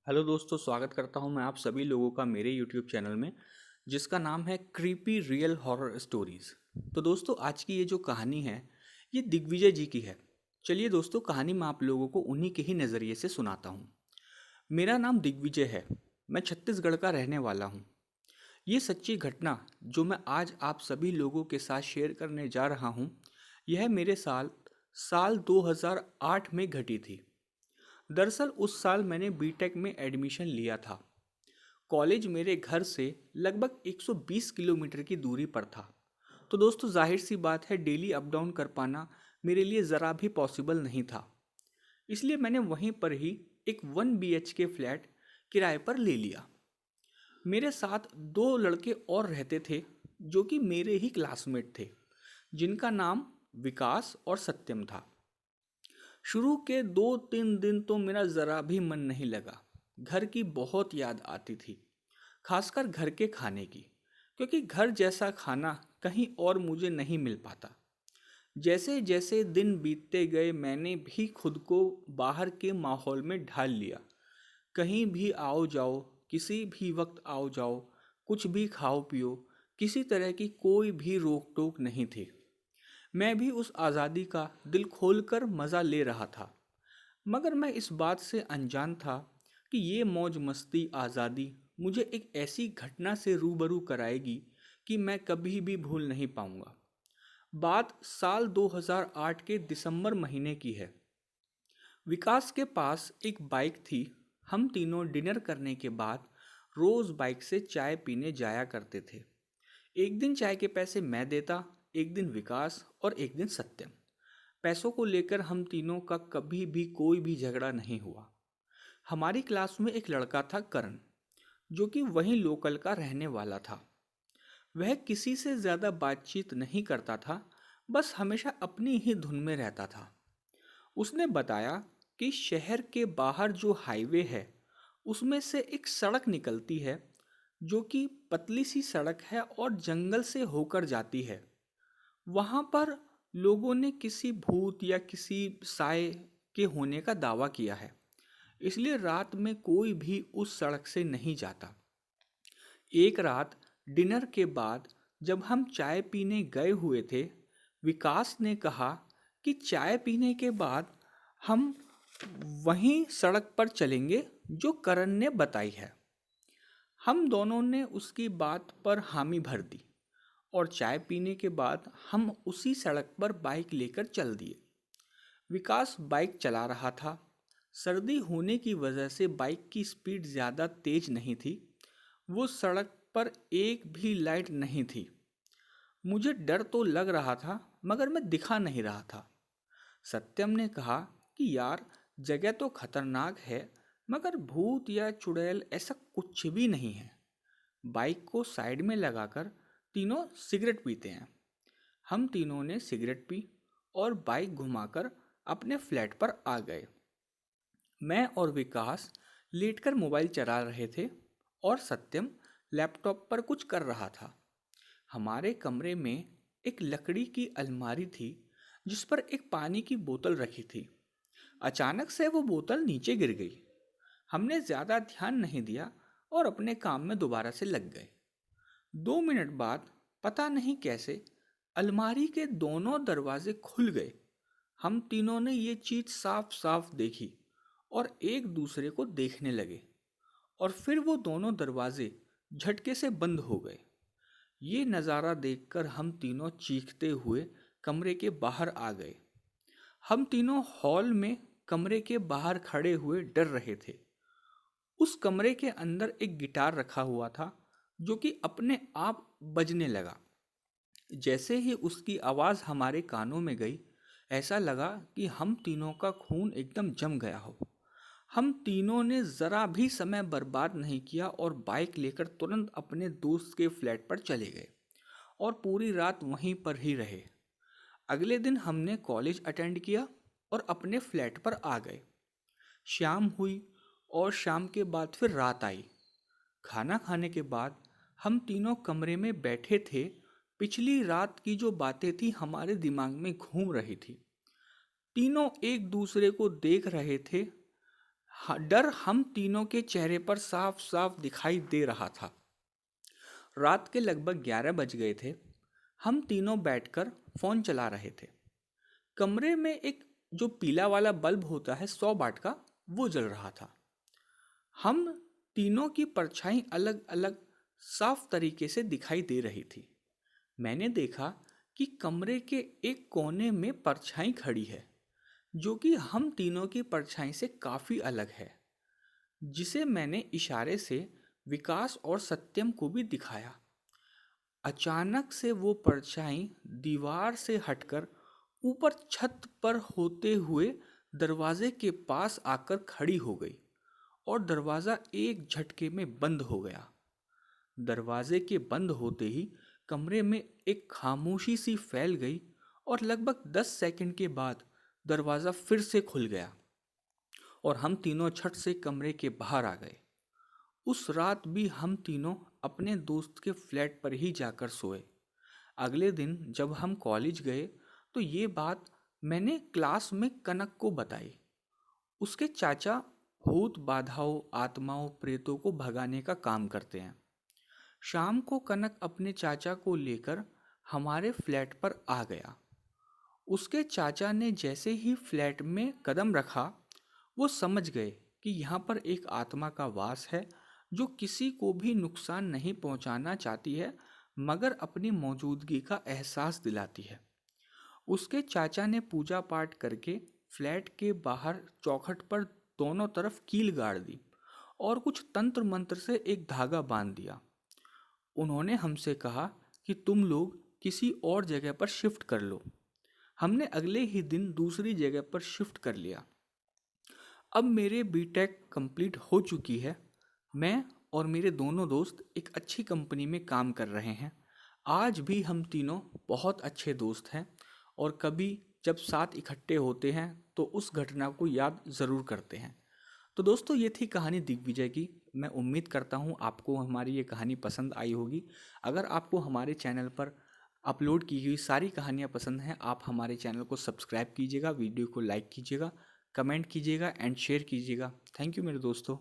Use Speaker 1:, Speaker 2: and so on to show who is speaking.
Speaker 1: Hello दोस्तों, स्वागत करता हूं मैं आप सभी लोगों का मेरे यूट्यूब चैनल में जिसका नाम है क्रीपी रियल हॉरर स्टोरीज़। तो दोस्तों, आज की ये जो कहानी है ये दिग्विजय जी की है। चलिए दोस्तों, कहानी मैं आप लोगों को उन्हीं के ही नज़रिए से सुनाता हूँ। मेरा नाम दिग्विजय है। मैं छत्तीसगढ़ का रहने वाला हूँ। ये सच्ची घटना जो मैं आज आप सभी लोगों के साथ शेयर करने जा रहा हूँ, यह मेरे साल साल 2008 में घटी थी। दरअसल उस साल मैंने बीटेक में एडमिशन लिया था। कॉलेज मेरे घर से लगभग 120 किलोमीटर की दूरी पर था। तो दोस्तों, जाहिर सी बात है, डेली अप डाउन कर पाना मेरे लिए ज़रा भी पॉसिबल नहीं था। इसलिए मैंने वहीं पर ही एक 1 BHK फ्लैट किराए पर ले लिया। मेरे साथ दो लड़के और रहते थे जो कि मेरे ही क्लासमेट थे, जिनका नाम विकास और सत्यम था। शुरू के 2-3 दिन तो मेरा ज़रा भी मन नहीं लगा। घर की बहुत याद आती थी, खासकर घर के खाने की, क्योंकि घर जैसा खाना कहीं और मुझे नहीं मिल पाता। जैसे जैसे दिन बीतते गए मैंने भी खुद को बाहर के माहौल में ढाल लिया। कहीं भी आओ जाओ, किसी भी वक्त आओ जाओ, कुछ भी खाओ पियो, किसी तरह की कोई भी रोक टोक नहीं थी। मैं भी उस आज़ादी का दिल खोलकर मज़ा ले रहा था। मगर मैं इस बात से अनजान था कि ये मौज मस्ती आज़ादी मुझे एक ऐसी घटना से रूबरू कराएगी कि मैं कभी भी भूल नहीं पाऊंगा। बात साल 2008 के दिसंबर महीने की है। विकास के पास एक बाइक थी। हम तीनों डिनर करने के बाद रोज़ बाइक से चाय पीने जाया करते थे। एक दिन चाय के पैसे मैं देता, एक दिन विकास और एक दिन सत्यम। पैसों को लेकर हम तीनों का कभी भी कोई भी झगड़ा नहीं हुआ। हमारी क्लास में एक लड़का था, करण, जो कि वहीं लोकल का रहने वाला था। वह किसी से ज़्यादा बातचीत नहीं करता था, बस हमेशा अपनी ही धुन में रहता था। उसने बताया कि शहर के बाहर जो हाईवे है उसमें से एक सड़क निकलती है, जो कि पतली सी सड़क है और जंगल से होकर जाती है। वहाँ पर लोगों ने किसी भूत या किसी साय के होने का दावा किया है, इसलिए रात में कोई भी उस सड़क से नहीं जाता। एक रात डिनर के बाद जब हम चाय पीने गए हुए थे, विकास ने कहा कि चाय पीने के बाद हम वहीं सड़क पर चलेंगे जो करण ने बताई है। हम दोनों ने उसकी बात पर हामी भर दी और चाय पीने के बाद हम उसी सड़क पर बाइक लेकर चल दिए। विकास बाइक चला रहा था। सर्दी होने की वजह से बाइक की स्पीड ज़्यादा तेज नहीं थी। वो सड़क पर एक भी लाइट नहीं थी। मुझे डर तो लग रहा था, मगर मैं दिखा नहीं रहा था। सत्यम ने कहा कि यार, जगह तो खतरनाक है, मगर भूत या चुड़ैल ऐसा कुछ भी नहीं है। बाइक को साइड में लगाकर तीनों सिगरेट पीते हैं। हम तीनों ने सिगरेट पी और बाइक घुमाकर अपने फ्लैट पर आ गए। मैं और विकास लेटकर मोबाइल चला रहे थे और सत्यम लैपटॉप पर कुछ कर रहा था। हमारे कमरे में एक लकड़ी की अलमारी थी जिस पर एक पानी की बोतल रखी थी। अचानक से वो बोतल नीचे गिर गई। हमने ज़्यादा ध्यान नहीं दिया और अपने काम में दोबारा से लग गए। 2 मिनट बाद पता नहीं कैसे अलमारी के दोनों दरवाजे खुल गए। हम तीनों ने ये चीज़ साफ साफ देखी और एक दूसरे को देखने लगे, और फिर वो दोनों दरवाजे झटके से बंद हो गए। ये नज़ारा देखकर हम तीनों चीखते हुए कमरे के बाहर आ गए। हम तीनों हॉल में कमरे के बाहर खड़े हुए डर रहे थे। उस कमरे के अंदर एक गिटार रखा हुआ था जो कि अपने आप बजने लगा। जैसे ही उसकी आवाज़ हमारे कानों में गई, ऐसा लगा कि हम तीनों का खून एकदम जम गया हो। हम तीनों ने ज़रा भी समय बर्बाद नहीं किया और बाइक लेकर तुरंत अपने दोस्त के फ्लैट पर चले गए और पूरी रात वहीं पर ही रहे। अगले दिन हमने कॉलेज अटेंड किया और अपने फ्लैट पर आ गए। शाम हुई और शाम के बाद फिर रात आई। खाना खाने के बाद हम तीनों कमरे में बैठे थे। पिछली रात की जो बातें थी हमारे दिमाग में घूम रही थी। तीनों एक दूसरे को देख रहे थे। डर हम तीनों के चेहरे पर साफ साफ दिखाई दे रहा था। रात के लगभग 11 बज गए थे। हम तीनों बैठकर फोन चला रहे थे। कमरे में एक जो पीला वाला बल्ब होता है 100 वाट का, वो जल रहा था। हम तीनों की परछाई अलग अलग साफ तरीके से दिखाई दे रही थी। मैंने देखा कि कमरे के एक कोने में परछाई खड़ी है, जो कि हम तीनों की परछाई से काफी अलग है, जिसे मैंने इशारे से विकास और सत्यम को भी दिखाया। अचानक से वो परछाई दीवार से हटकर ऊपर छत पर होते हुए दरवाजे के पास आकर खड़ी हो गई और दरवाज़ा एक झटके में बंद हो गया। दरवाजे के बंद होते ही कमरे में एक खामोशी सी फैल गई और लगभग 10 सेकंड के बाद दरवाज़ा फिर से खुल गया और हम तीनों छत से कमरे के बाहर आ गए। उस रात भी हम तीनों अपने दोस्त के फ्लैट पर ही जाकर सोए। अगले दिन जब हम कॉलेज गए तो ये बात मैंने क्लास में कनक को बताई। उसके चाचा भूत बाधाओं, आत्माओं, प्रेतों को भगाने का काम करते हैं। शाम को कनक अपने चाचा को लेकर हमारे फ्लैट पर आ गया। उसके चाचा ने जैसे ही फ्लैट में कदम रखा, वो समझ गए कि यहाँ पर एक आत्मा का वास है जो किसी को भी नुकसान नहीं पहुँचाना चाहती है, मगर अपनी मौजूदगी का एहसास दिलाती है। उसके चाचा ने पूजा पाठ करके फ्लैट के बाहर चौखट पर दोनों तरफ कील गाड़ दी और कुछ तंत्र मंत्र से एक धागा बांध दिया। उन्होंने हमसे कहा कि तुम लोग किसी और जगह पर शिफ्ट कर लो। हमने अगले ही दिन दूसरी जगह पर शिफ्ट कर लिया। अब मेरे बीटेक कंप्लीट हो चुकी है। मैं और मेरे दोनों दोस्त एक अच्छी कंपनी में काम कर रहे हैं। आज भी हम तीनों बहुत अच्छे दोस्त हैं और कभी जब साथ इकट्ठे होते हैं तो उस घटना को याद ज़रूर करते हैं। तो दोस्तों, ये थी कहानी दिग्विजय की। मैं उम्मीद करता हूँ आपको हमारी ये कहानी पसंद आई होगी। अगर आपको हमारे चैनल पर अपलोड की हुई सारी कहानियाँ पसंद हैं, आप हमारे चैनल को सब्सक्राइब कीजिएगा, वीडियो को लाइक कीजिएगा, कमेंट कीजिएगा एंड शेयर कीजिएगा। थैंक यू मेरे दोस्तों।